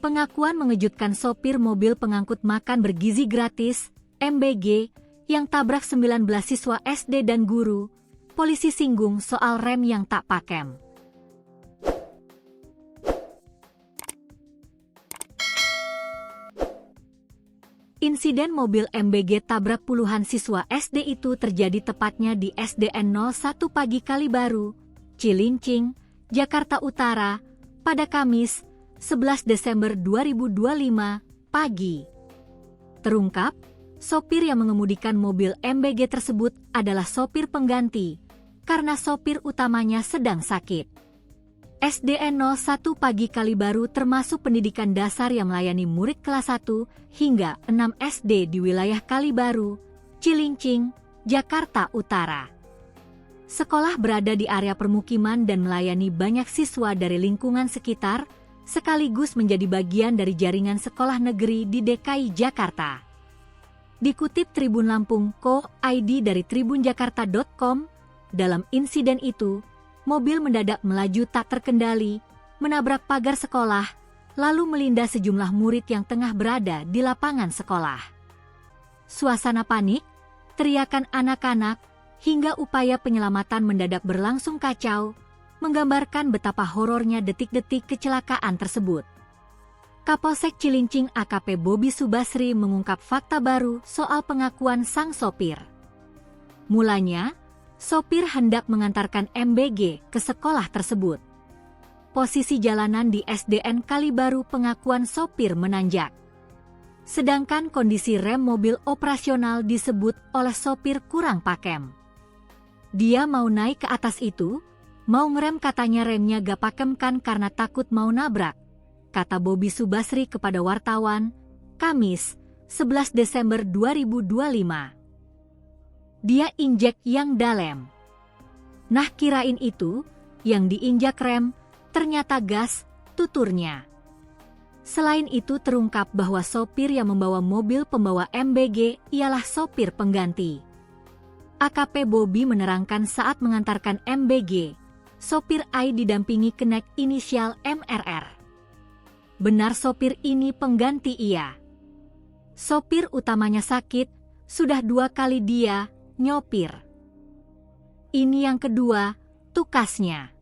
Pengakuan mengejutkan sopir mobil pengangkut makan bergizi gratis, MBG, yang tabrak 19 siswa SD dan guru. Polisi singgung soal rem yang tak pakem. Insiden mobil MBG tabrak puluhan siswa SD itu terjadi tepatnya di SDN 01 Pagi Kalibaru, Cilincing, Jakarta Utara, pada Kamis, 11 Desember 2025, pagi. Terungkap, sopir yang mengemudikan mobil MBG tersebut adalah sopir pengganti, karena sopir utamanya sedang sakit. SDN 01 Pagi Kalibaru termasuk pendidikan dasar yang melayani murid kelas 1 hingga 6 SD di wilayah Kalibaru, Cilincing, Jakarta Utara. Sekolah berada di area permukiman dan melayani banyak siswa dari lingkungan sekitar, sekaligus menjadi bagian dari jaringan sekolah negeri di DKI Jakarta. Dikutip Tribun Lampung Co.id dari tribunjakarta.com, dalam insiden itu, mobil mendadak melaju tak terkendali, menabrak pagar sekolah, lalu melindas sejumlah murid yang tengah berada di lapangan sekolah. Suasana panik, teriakan anak-anak, hingga upaya penyelamatan mendadak berlangsung kacau, menggambarkan betapa horornya detik-detik kecelakaan tersebut. Kapolsek Cilincing AKP Bobi Subasri mengungkap fakta baru soal pengakuan sang sopir. Mulanya, sopir hendak mengantarkan MBG ke sekolah tersebut. Posisi jalanan di SDN Kalibaru pengakuan sopir menanjak. Sedangkan kondisi rem mobil operasional disebut oleh sopir kurang pakem. Dia mau naik ke atas itu, mau ngerem katanya remnya gak pakem kan karena takut mau nabrak, kata Bobi Subasri kepada wartawan, Kamis, 11 Desember 2025. Dia injek yang dalam. Nah kirain itu, yang diinjak rem, ternyata gas, tuturnya. Selain itu terungkap bahwa sopir yang membawa mobil pembawa MBG ialah sopir pengganti. AKP Bobi menerangkan saat mengantarkan MBG, sopir AI didampingi kenek inisial MRR. Benar sopir ini pengganti ia. Sopir utamanya sakit, sudah 2 kali dia nyopir. Ini yang kedua, tukasnya.